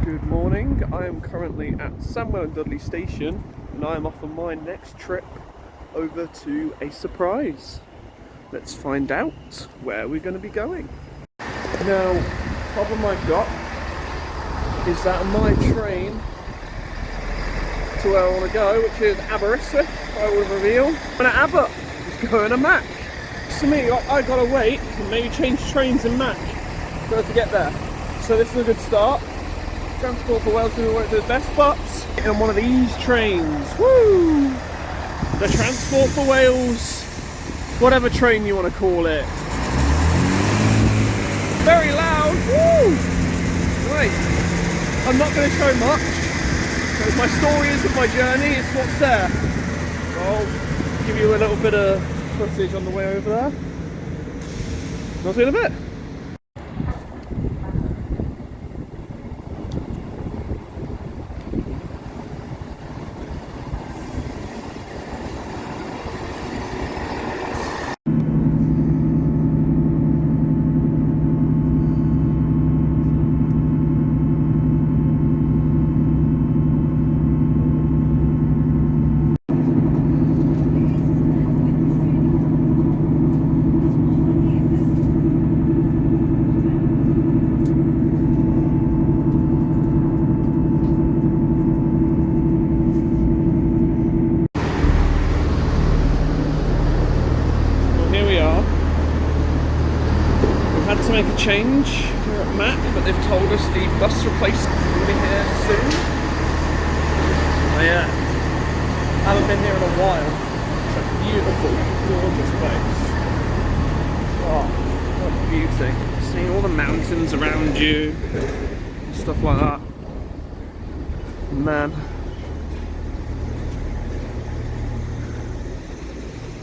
Good morning, I am currently at Samwell and Dudley Station and I am off on my next trip over to a surprise. Let's find out where we're going to be going. Now, the problem I've got is that my train to where I want to go, which is Aberystwyth, I will reveal, and at Aber is going to Mac. To me, I gotta wait and maybe change trains in Mac for us to get there. So this is a good start. Transport for Wales we won't do the best, but on one of these trains. Woo! The Transport for Wales, whatever train you want to call it. Very loud. Woo! Right. I'm not going to show much because my story isn't my journey, it's what's there. So I'll give you a little bit of footage on the way over there. I'll see you in a bit. To make a change here at Mac, but they've told us the bus replacement will be here soon. I haven't been here in a while. It's a beautiful, gorgeous place. Oh, what a beauty. Seeing all the mountains around you, stuff like that. Man.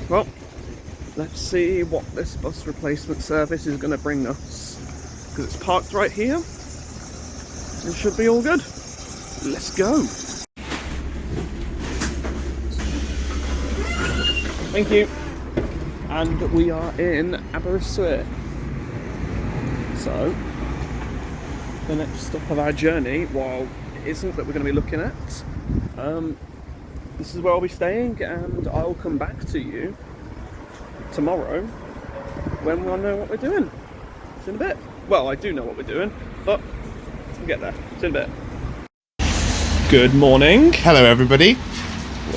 Well, let's see what this bus replacement service is going to bring us, because it's parked right here. It should be all good. Let's go. Thank you. And we are in Aberystwyth. So, the next stop of our journey, while it isn't that we're going to be looking at, this is where I'll be staying, and I'll come back to you tomorrow when I know what we're doing. See in a bit. Well, I do know what we're doing, but we'll get there. See in a bit. Good morning. Hello everybody.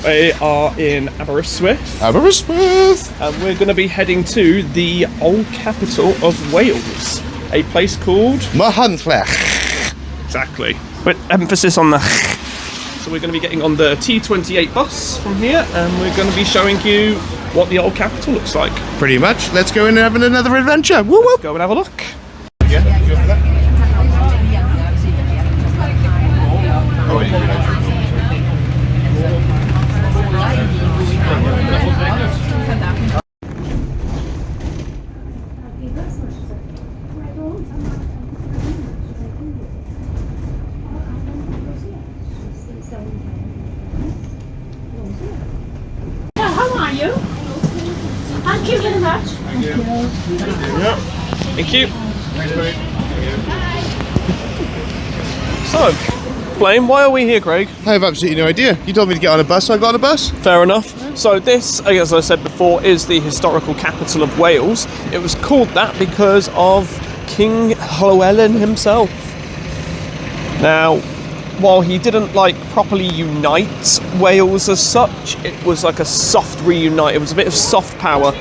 We are in Aberystwyth. Aberystwyth! And we're going to be heading to the old capital of Wales, a place called Machynlleth. Exactly. With emphasis on the So we're going to be getting on the T28 bus from here, and we're going to be showing you what the old capital looks like. Pretty much. Let's go and have another adventure. Woo woo! Let's go and have a look. Yeah, go for that. Oh, wait, How are you? Thank you very much. Thank you. Yeah. Thank you. Thanks, buddy. So, Blaine, why are we here, Craig? I have absolutely no idea. You told me to get on a bus, so I got on a bus. Fair enough. So this, as I said before, is the historical capital of Wales. It was called that because of King Llewellyn himself. Now, while he didn't properly unite Wales as such, it was like a soft reunite. It was a bit of soft power.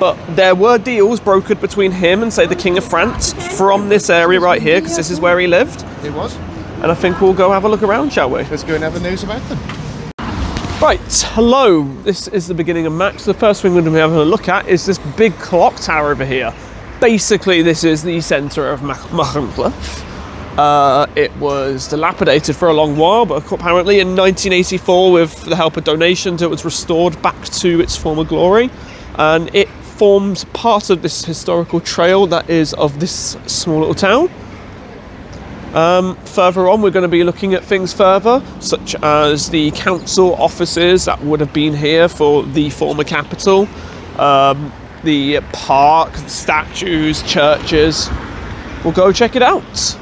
But there were deals brokered between him and, say, the King of France from this area right here, because this is where he lived. It was. And I think we'll go have a look around, shall we? Let's go and have a news about them. Right, hello. This is the beginning of Max. The first thing we're going to be having a look at is this big clock tower over here. Basically, this is the centre of Machynlleth. It was dilapidated for a long while, but apparently in 1984, with the help of donations, it was restored back to its former glory. And it forms part of this historical trail that is of this small little town. Further on, we're going to be looking at things further, such as the council offices that would have been here for the former capital, the park, statues, churches. We'll go check it out.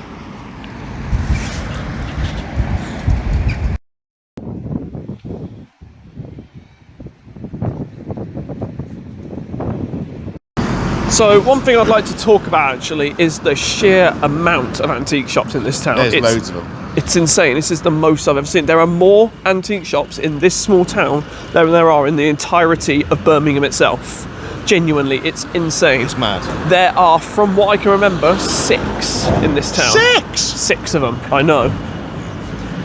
So one thing I'd like to talk about actually is the sheer amount of antique shops in this town. There's loads of them. It's insane. This is the most I've ever seen. There are more antique shops in this small town than there are in the entirety of Birmingham itself. Genuinely, it's insane. It's mad. There are, from what I can remember, 6 in this town. 6? 6 of them, I know.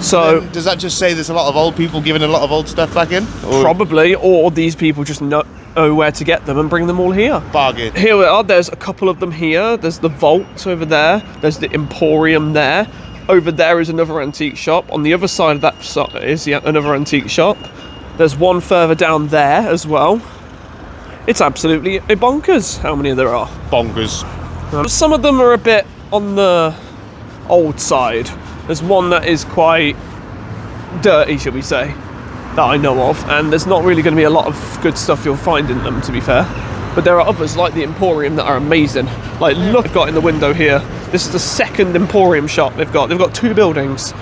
So Then does that just say there's a lot of old people giving a lot of old stuff back in? Or probably, or these people just know where to get them and bring them all here. bargain? Here we are. There's a couple of them here. There's the vault over there. There's the emporium there. Over there is another antique shop. On the other side of that is another antique shop. There's one further down there as well. It's absolutely bonkers how many there are. Bonkers. Some of them are a bit on the old side. There's one that is quite dirty, shall we say, that I know of, and there's not really going to be a lot of good stuff you'll find in them, to be fair. But there are others like the Emporium that are amazing. Like, look, they've got in the window here. This is the second Emporium shop they've got. They've got 2 buildings.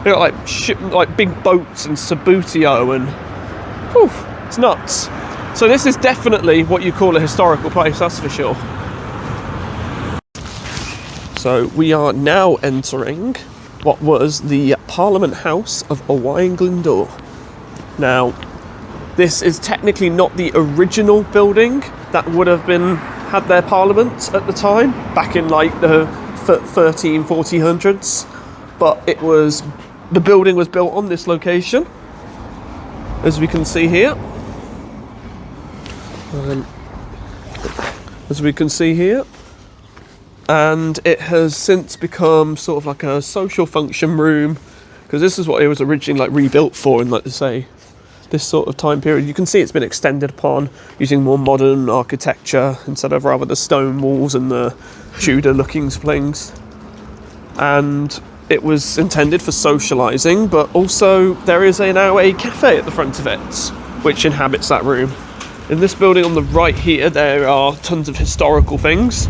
They've got like big boats and Sabutio and whew, it's nuts. So this is definitely what you call a historical place, that's for sure. So we are now entering what was the Parliament House of Owain Glyndŵr. Now, this is technically not the original building that would have had their parliament at the time, back in like the 1400s, but the building was built on this location, as we can see here. And it has since become sort of like a social function room, because this is what it was originally like rebuilt for in, like, say, this sort of time period. You can see it's been extended upon using more modern architecture instead of rather the stone walls and the Tudor looking things. And it was intended for socialising, but also there is now a cafe at the front of it, which inhabits that room. In this building on the right here, there are tons of historical things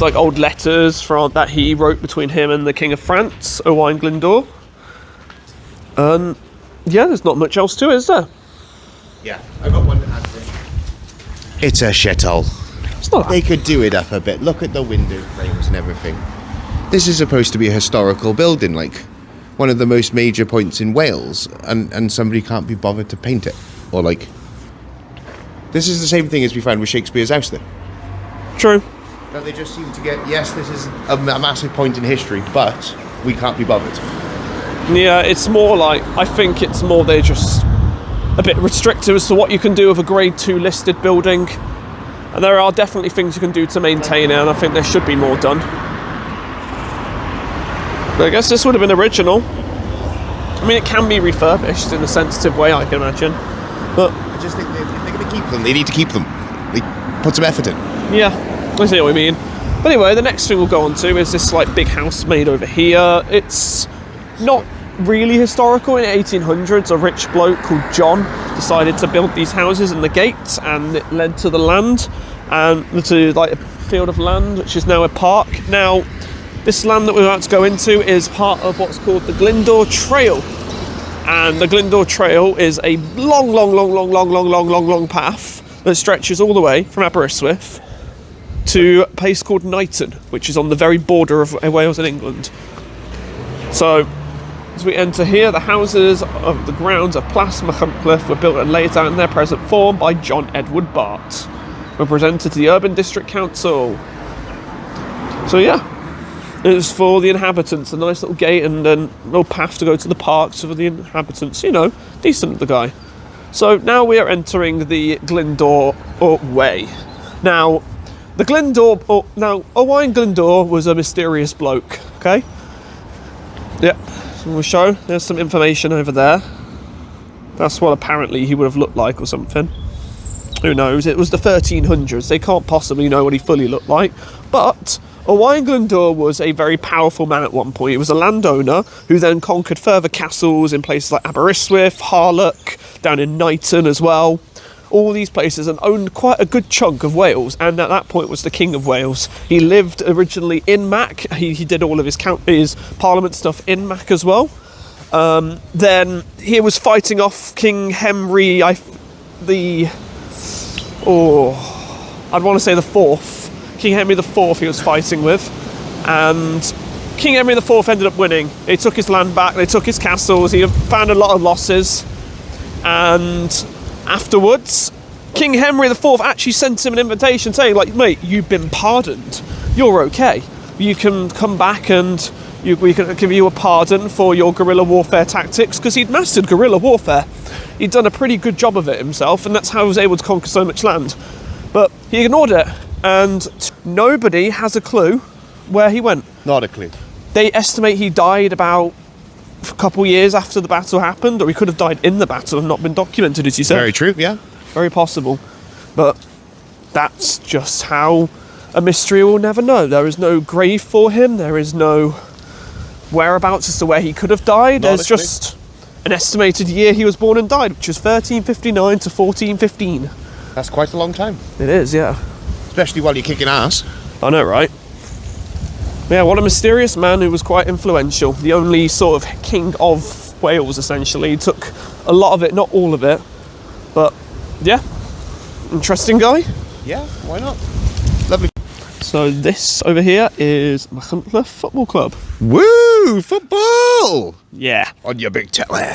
like old letters that he wrote between him and the King of France, Owain Glyndŵr. Yeah, there's not much else to it, is there? Yeah, I got one to add to it. It's a shithole. It's not They could do it up a bit. Look at the window frames and everything. This is supposed to be a historical building, like one of the most major points in Wales, and somebody can't be bothered to paint it. Or like, this is the same thing as we found with Shakespeare's house there. True. Now they just seem to get, yes, this is a massive point in history, but we can't be bothered. Yeah, it's more like, I think it's more they're just a bit restrictive as to what you can do with a grade 2 listed building. And there are definitely things you can do to maintain it, and I think there should be more done. But I guess this would have been original. I mean, it can be refurbished in a sensitive way, I can imagine. But I just think if they're going to keep them, they need to keep them. They put some effort in. yeah, I see what we mean. But anyway, the next thing we'll go on to is this like big house made over here. It's not really historical. In the 1800s, a rich bloke called John decided to build these houses in the gates, and it led to the land, and to like a field of land which is now a park. Now, this land that we're about to go into is part of what's called the Glyndŵr Trail, and the Glyndŵr Trail is a long path that stretches all the way from Aberystwyth to a place called Knighton, which is on the very border of Wales and England. So, as we enter here, the houses of the grounds of Plas Machynlleth were built and laid out in their present form by John Edward Bart, were presented to the Urban District Council. So yeah, it was for the inhabitants, a nice little gate and a little path to go to the parks for the inhabitants, you know, decent of the guy. So now we are entering the Glyndŵr Way. Now, Owain Glyndŵr was a mysterious bloke, okay? Yep, so we'll show, there's some information over there. That's what apparently he would have looked like or something. Who knows, it was the 1300s, they can't possibly know what he fully looked like. But Owain Glyndŵr was a very powerful man at one point. He was a landowner who then conquered further castles in places like Aberystwyth, Harlech, down in Knighton as well. All these places, and owned quite a good chunk of Wales, and at that point was the King of Wales. He lived originally in Mac. He did all of his parliament stuff in Mac as well. Then he was fighting off King Henry, I'd want to say the 4th, King Henry IV he was fighting with, and King Henry IV ended up winning. They took his land back, they took his castles, he found a lot of losses, and afterwards King Henry IV actually sent him an invitation saying, like, mate, you've been pardoned, you're okay, you can come back and we can give you a pardon for your guerrilla warfare tactics, because he'd mastered guerrilla warfare. He'd done a pretty good job of it himself, and that's how he was able to conquer so much land. But he ignored it, and nobody has a clue where he went. Not a clue. They estimate he died about a couple years after the battle happened, or he could have died in the battle and not been documented, as you said. Very true, yeah. Very possible. But that's just how a mystery we'll never know. There is no grave for him, there is no whereabouts as to where he could have died. There's just an estimated year he was born and died, which was 1359 to 1415. That's quite a long time. It is, yeah. Especially while you're kicking ass. I know, right? Yeah, what a mysterious man who was quite influential. The only sort of king of Wales, essentially. He took a lot of it, not all of it. But, yeah, interesting guy. Yeah, why not? Lovely. So this over here is Machynlleth Football Club. Woo! Football! Yeah. On your big telly.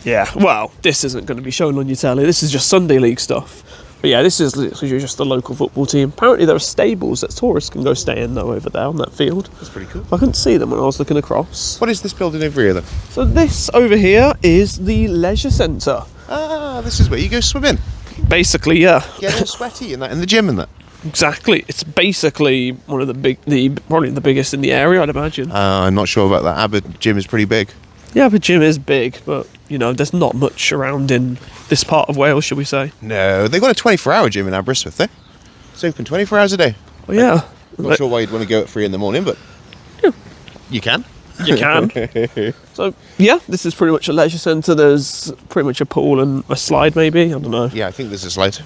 Yeah, well, this isn't going to be shown on your telly. This is just Sunday League stuff. But yeah, this is literally just a local football team. Apparently there are stables that tourists can go stay in, though, over there on that field. That's pretty cool. I couldn't see them when I was looking across. What is this building over here, then? So this over here is the leisure centre. Ah, this is where you go swimming. Basically, yeah. Get all sweaty and that in the gym and that. Exactly. It's basically one of probably the biggest in the area, I'd imagine. I'm not sure about that. Abbott gym is pretty big. Yeah, the gym is big, but, you know, there's not much around in this part of Wales, should we say. No, they've got a 24-hour gym in Aberystwyth, eh? It's open 24 hours a day. Oh, yeah. I'm not sure why you'd want to go at 3 in the morning, but Yeah. you can. You can. So, yeah, this is pretty much a leisure centre. There's pretty much a pool and a slide, maybe. I don't know. Yeah, I think there's a slide.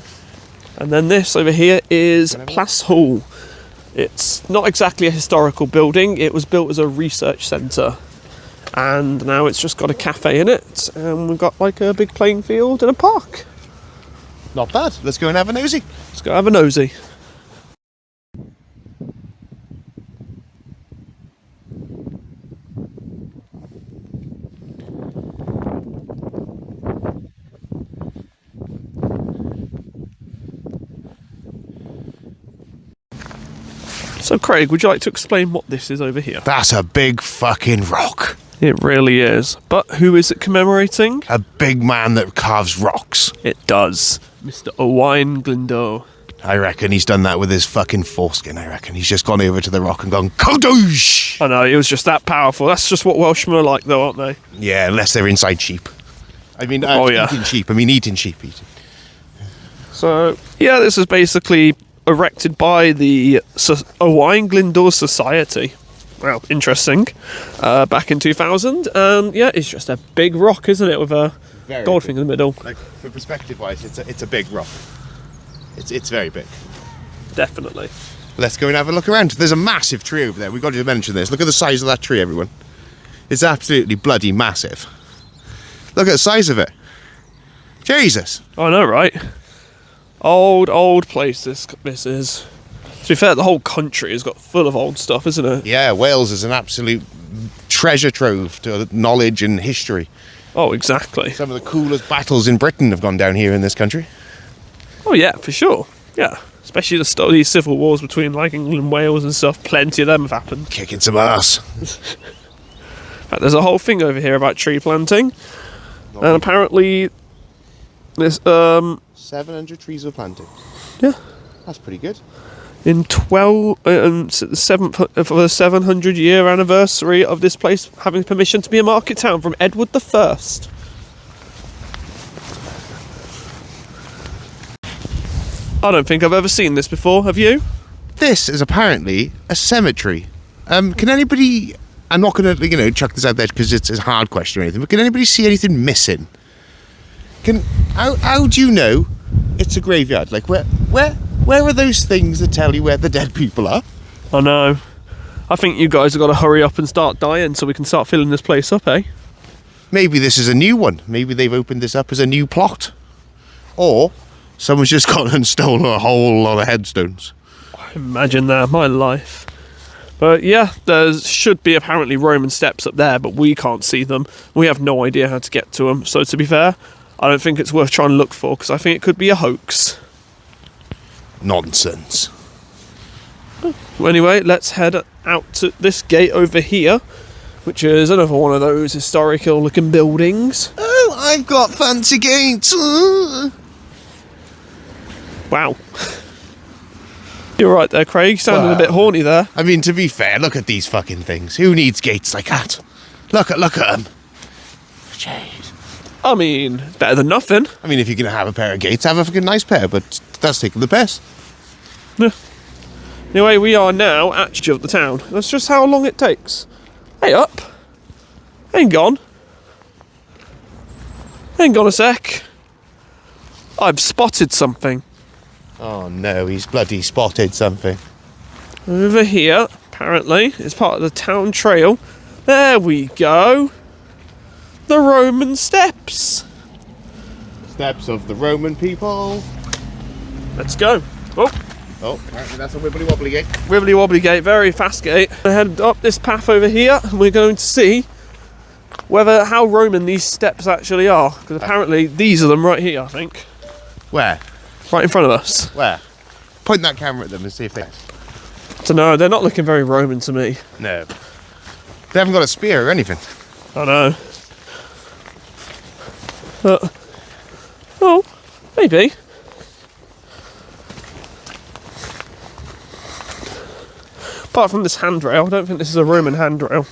And then this over here is Plas Hall. It's not exactly a historical building. It was built as a research centre. And now it's just got a cafe in it. And we've got like a big playing field and a park. Not bad. Let's go and have a nosy. Let's go have a nosy. So Craig, would you like to explain what this is over here? That's a big fucking rock. It really is. But who is it commemorating? A big man that carves rocks. It does. Mr. Owain Glyndwr. I reckon he's done that with his fucking foreskin, I reckon. He's just gone over to the rock and gone, Kodoosh! I know, it was just that powerful. That's just what Welshmen are like, though, aren't they? Yeah, unless they're inside sheep. I mean, yeah. eating sheep. I mean, eating sheep. So, yeah, this is basically erected by the Owain Glyndwr Society. Well, interesting. Back in 2000. And, yeah, it's just a big rock, isn't it, with a gold thing in the middle. Like, for perspective-wise, it's a big rock. It's very big. Definitely. Let's go and have a look around. There's a massive tree over there. We've got to mention this. Look at the size of that tree, everyone. It's absolutely bloody massive. Look at the size of it. Jesus. I know, right? Old place this is. To be fair, the whole country has got full of old stuff, isn't it? Yeah, Wales is an absolute treasure trove to knowledge and history. Oh, exactly. Some of the coolest battles in Britain have gone down here in this country. Oh, yeah, for sure. Yeah. Especially these civil wars between like England and Wales and stuff. Plenty of them have happened. Kicking some ass. There's a whole thing over here about tree planting. And apparently there's 700 trees were planted. Yeah. That's pretty good. In for the 700 year anniversary of this place having permission to be a market town from Edward I. I don't think I've ever seen this before, have you? This is apparently a cemetery. Can anybody... I'm not going to, chuck this out there because it's a hard question or anything, but can anybody see anything missing? How do you know it's a graveyard? Like, where are those things that tell you where the dead people are? I know. I think you guys have got to hurry up and start dying so we can start filling this place up, eh? Maybe this is a new one. Maybe they've opened this up as a new plot. Or someone's just gone and stolen a whole lot of headstones. Imagine that, my life. But yeah, there should be apparently Roman steps up there, but we can't see them. We have no idea how to get to them. So to be fair, I don't think it's worth trying to look for, because I think it could be a hoax. Nonsense. Well, anyway, let's head out to this gate over here, which is another one of those historical looking buildings. Oh, I've got fancy gates. Wow. You're right there, Craig. Sounded a bit horny there. I mean, to be fair, look at these fucking things. Who needs gates like that? Look at them. Jeez. I mean, better than nothing. I mean, if you're going to have a pair of gates, have a fucking nice pair, but that's taking the piss. Yeah. Anyway, we are now at the edge of the town. That's just how long it takes. Hey up. Hang on. Hang on a sec. I've spotted something. Oh no, he's bloody spotted something. Over here, apparently, it's part of the town trail. There we go. The Roman steps. Steps of the Roman people. Let's go. Oh, Apparently that's a wibbly wobbly gate. wibbly wobbly gate, very fast gate. I head up this path over here, and we're going to see how Roman these steps actually are. Because apparently these are them right here, I think. Where? Right in front of us. Where? Point that camera at them and see if they... So no, they're not looking very Roman to me. No. They haven't got a spear or anything. I know. Oh, maybe. Apart from this handrail, I don't think this is a Roman handrail.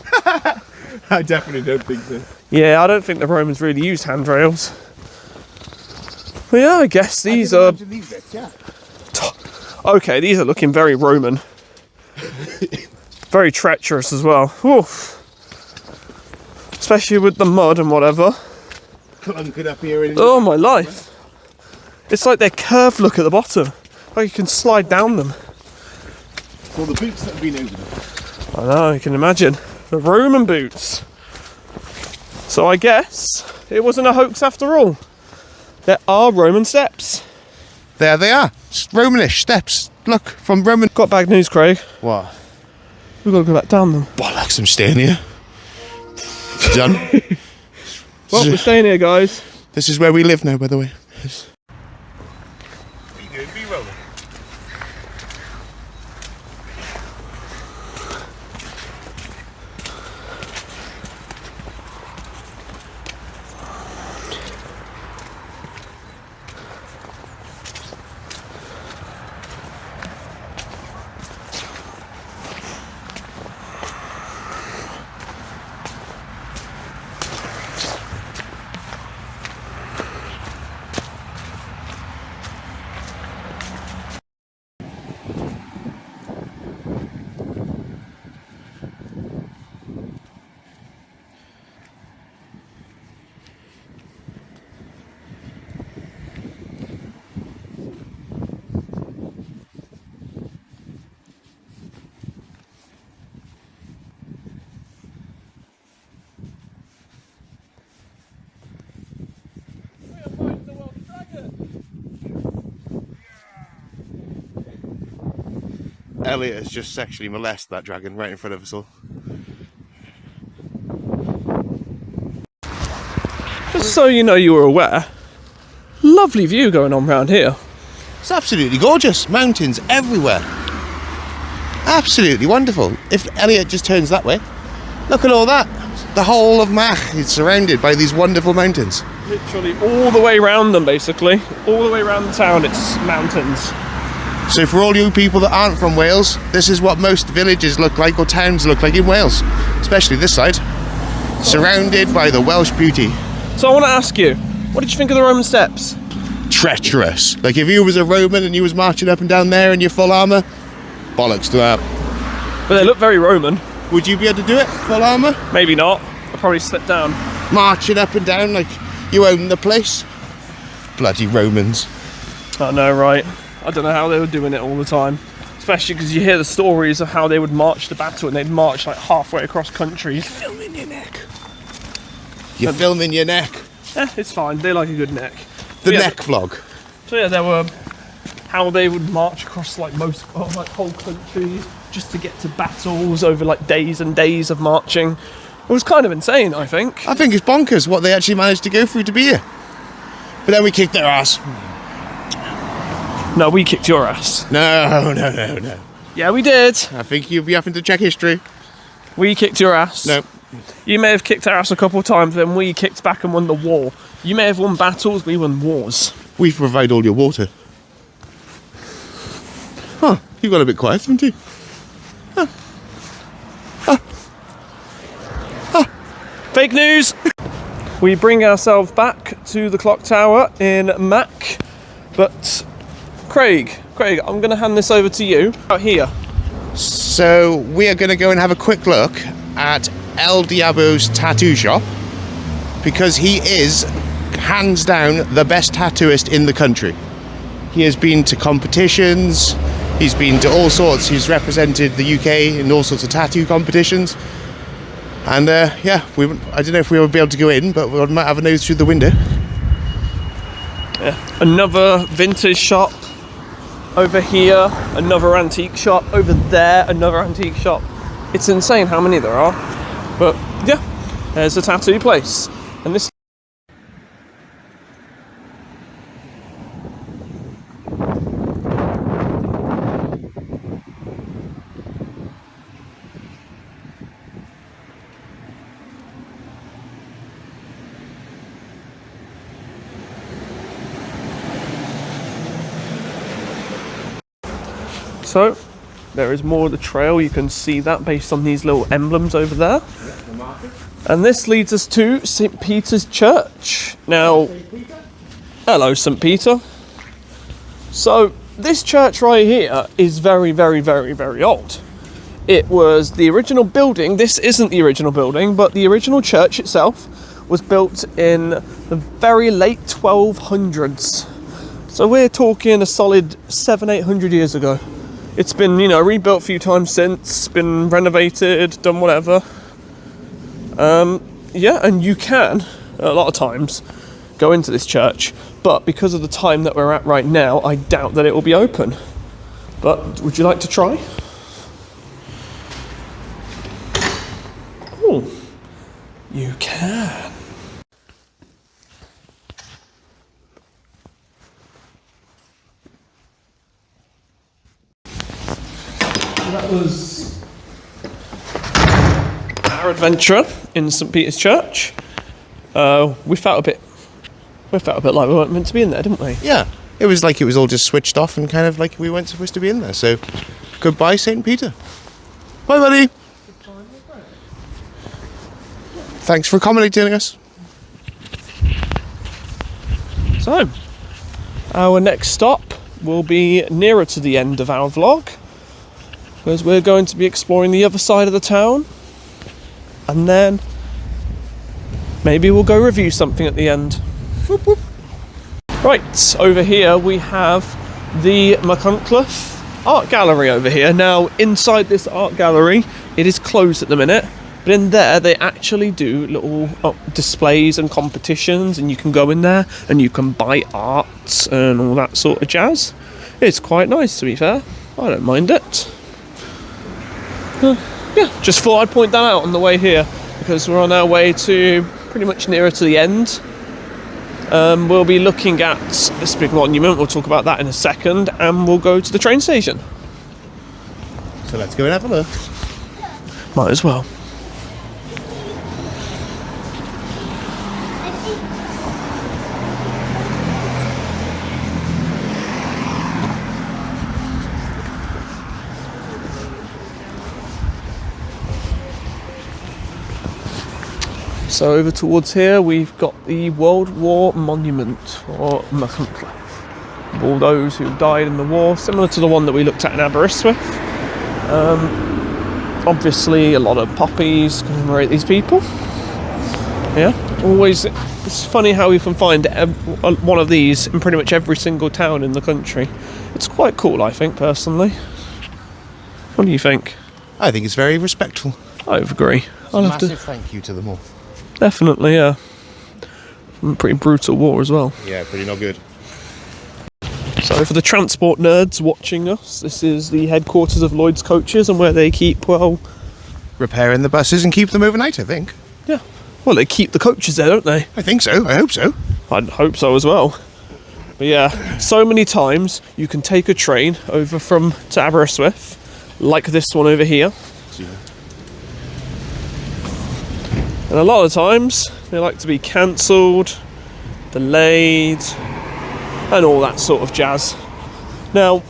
I definitely don't think so. Yeah, I don't think the Romans really used handrails. Well, yeah, I guess these are... These bits, yeah. Okay, these are looking very Roman. Very treacherous as well. Oof. Especially with the mud and whatever. Clunking up here in... Oh my life. It's like they're curved look at the bottom. Like you can slide down them. All the boots that have been over them. I know, you can imagine. The Roman boots. So I guess it wasn't a hoax after all. There are Roman steps. There they are. It's Romanish steps. Look, from Roman... Got bad news, Craig. What? We've got to go back down them. Bollocks, I'm staying here. It's done. Well, we're staying here, guys. This is where we live now, by the way. Be rolling. Elliot has just sexually molested that dragon right in front of us all. Just so you know you were aware, lovely view going on round here. It's absolutely gorgeous. Mountains everywhere. Absolutely wonderful. If Elliot just turns that way, look at all that. The whole of Mach is surrounded by these wonderful mountains. Literally all the way around them, basically. All the way around the town, it's mountains. So for all you people that aren't from Wales, this is what most villages look like or towns look like in Wales. Especially this side. Surrounded by the Welsh beauty. So I want to ask you, what did you think of the Roman steps? Treacherous. Like if you was a Roman and you was marching up and down there in your full armour, bollocks to that. But they look very Roman. Would you be able to do it, full armour? Maybe not. I'll probably slip down. Marching up and down like you own the place? Bloody Romans. I know, right? I don't know how they were doing it all the time. Especially because you hear the stories of how they would march to battle and they'd march like halfway across countries. Filming your neck. You're filming your neck. It's fine. They like a good neck. The Yeah. neck vlog. So yeah, there were how they would march across like most like whole countries just to get to battles over like days and days of marching. It was kind of insane, I think. I think it's bonkers what they actually managed to go through to be here. But then we kicked their ass. No, we kicked your ass. No. Yeah, we did. I think you'll be having to check history. We kicked your ass. No. You may have kicked our ass a couple of times, then we kicked back and won the war. You may have won battles, we won wars. We provide all your water. Huh, you got a bit quiet, haven't you? Fake news! We bring ourselves back to the clock tower in Mac, but Craig, I'm going to hand this over to you out here. So we are going to go and have a quick look at El Diablo's tattoo shop, because he is hands down the best tattooist in the country. He has been to competitions, he's been to all sorts, he's represented the UK in all sorts of tattoo competitions. And yeah, I don't know if we will be able to go in, but we might have a nose through the window. Yeah. Another vintage shop over here, another antique shop over there, another antique shop. It's insane how many there are. But yeah, there's a tattoo place. And this So, there is more of the trail, you can see that based on these little emblems over there. And this leads us to St. Peter's Church. Now, hello St. Peter. So, this church right here is very, very, very, very old. It was the original building, this isn't the original building, but the original church itself was built in the very late 1200s. So we're talking a solid 700-800 years ago. It's been, rebuilt a few times since, been renovated, done whatever. Yeah, and you can, a lot of times, go into this church. But because of the time that we're at right now, I doubt that it will be open. But would you like to try? Oh, you can. That was our adventure in St. Peter's Church. We felt a bit like we weren't meant to be in there, didn't we? Yeah, it was like it was all just switched off and kind of like we weren't supposed to be in there. So, goodbye, St. Peter. Bye, buddy. Thanks for accommodating us. So, our next stop will be nearer to the end of our vlog, because we're going to be exploring the other side of the town, and then maybe we'll go review something at the end. Whoop, whoop. Right, over here we have the Machynlleth art gallery over here. Now, inside this art gallery, it is closed at the minute, but in there they actually do little displays and competitions, and you can go in there and you can buy art and all that sort of jazz. It's quite nice, to be fair. I don't mind it. Yeah, just thought I'd point that out on the way here, because we're on our way to pretty much nearer to the end. We'll be looking at this big monument, we'll talk about that in a second, and we'll go to the train station. So let's go and have a look. Might as well. So over towards here we've got the World War Monument for Machynlleth. All those who died in the war, similar to the one that we looked at in Aberystwyth. Obviously a lot of poppies commemorate these people. Yeah, always, it's funny how you can find one of these in pretty much every single town in the country. It's quite cool, I think, personally. What do you think? I think it's very respectful. I agree. Massive thank you to them all. Definitely, yeah. Pretty brutal war as well. Yeah, pretty not good. So So for the transport nerds watching us, this is the headquarters of Lloyd's Coaches and where they keep, well... repairing the buses and keep them overnight, I think. Yeah. Well, they keep the coaches there, don't they? I think so. I hope so. I'd hope so as well. But yeah, so many times you can take a train over to Aberystwyth, like this one over here. And a lot of times they like to be cancelled, delayed, and all that sort of jazz. Now,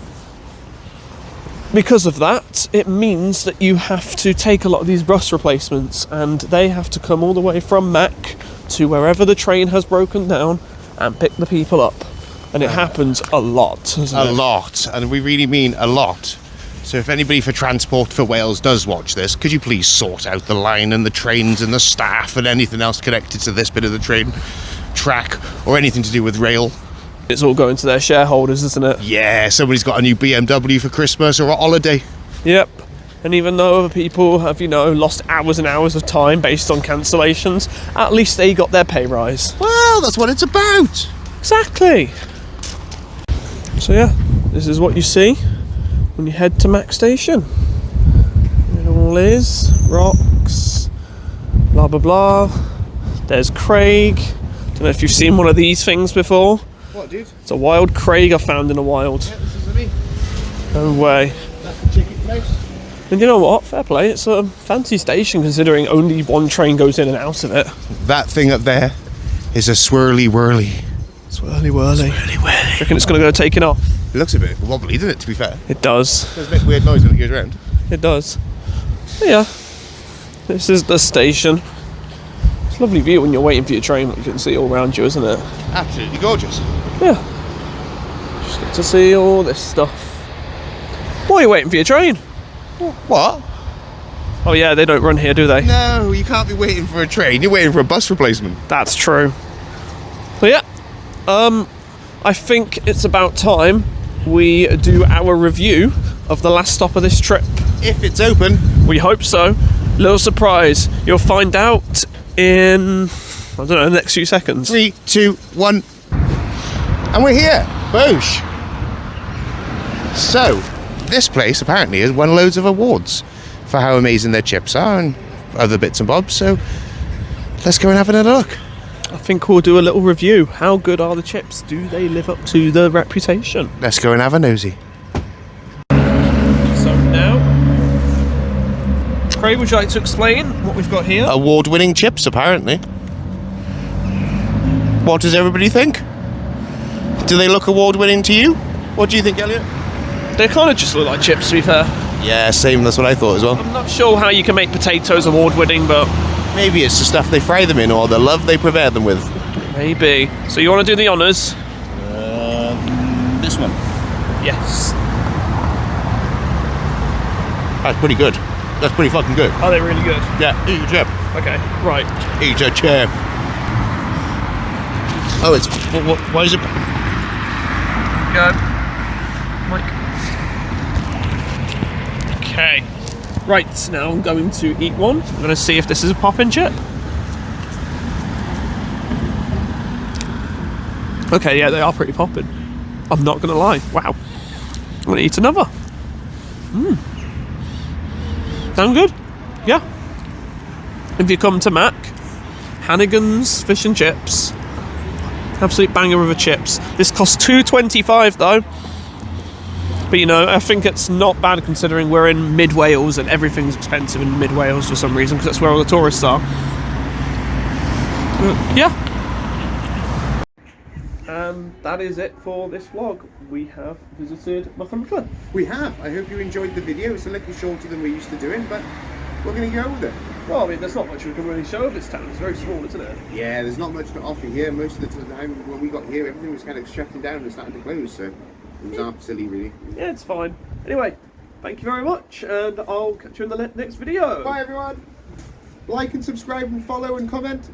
because of that, it means that you have to take a lot of these bus replacements, and they have to come all the way from Mac to wherever the train has broken down and pick the people up. And it happens a lot, doesn't it? A lot, and we really mean a lot. So if anybody for Transport for Wales does watch this, could you please sort out the line and the trains and the staff and anything else connected to this bit of the train track or anything to do with rail? It's all going to their shareholders, isn't it? Yeah, somebody's got a new BMW for Christmas or a holiday. Yep. And even though other people have, lost hours and hours of time based on cancellations, at least they got their pay rise. Well, that's what it's about. Exactly. So yeah, this is what you see when you head to Mac Station. It all is rocks, blah blah blah. There's Craig. Don't know if you've seen one of these things before. What, dude? It's a wild Craig I found in the wild. Yeah, this is me. No way. That's the chicken place. And you know what? Fair play. It's a fancy station considering only one train goes in and out of it. That thing up there is a swirly whirly. Swirly whirly. Swirly whirly. Reckon it's going to go taking off? It looks a bit wobbly, doesn't it, to be fair? It does. It does make weird noise when it goes around. It does. Yeah. This is the station. It's a lovely view when you're waiting for your train. You can see all around you, isn't it? Absolutely gorgeous. Yeah. Just get to see all this stuff. Why are you waiting for your train? What? Oh yeah, they don't run here, do they? No, you can't be waiting for a train. You're waiting for a bus replacement. That's true. But yeah, I think it's about time we do our review of the last stop of this trip. If it's open. We hope so. Little surprise. You'll find out in, I don't know, the next few seconds. 3, 2, 1. And we're here. Boosh. So, this place apparently has won loads of awards for how amazing their chips are and other bits and bobs. So, let's go and have another look. I think we'll do a little review. How good are the chips? Do they live up to the reputation? Let's go and have a nosy. So now, Craig, would you like to explain what we've got here? Award-winning chips, apparently. What does everybody think? Do they look award-winning to you? What do you think, Elliot? They kind of just look like chips, to be fair. Yeah, same. That's what I thought as well. I'm not sure how you can make potatoes award-winning, but Maybe it's the stuff they fry them in or the love they prepare them with. maybe. So you want to do the honours? This one. Yes. That's pretty good. That's pretty fucking good. Are they really good? Yeah, eat a chip. Okay, right. Eat a chip. Oh, it's... Why is it... Go. Mike. Okay. Right, now I'm going to eat one. I'm going to see if this is a poppin' chip. Okay, yeah, they are pretty poppin'. I'm not going to lie. Wow. I'm going to eat another. Sound good? Yeah. If you come to Mac, Hannigan's Fish and Chips. Absolute banger of a chips. This costs $2.25 though. But I think it's not bad considering we're in mid-Wales and everything's expensive in mid-Wales for some reason because that's where all the tourists are. Yeah. And that is it for this vlog. We have visited Machynlleth. We have. I hope you enjoyed the video. It's a little shorter than we're used to doing, but we're going to go with it. Well, I mean, there's not much we can really show of this town. It's very small, isn't it? Yeah, there's not much to offer here. Most of the time when we got here, everything was kind of shutting down and starting to close, so it was half silly, really. Yeah, it's fine. Anyway, thank you very much, and I'll catch you in the next video. Bye, everyone. Like and subscribe and follow and comment.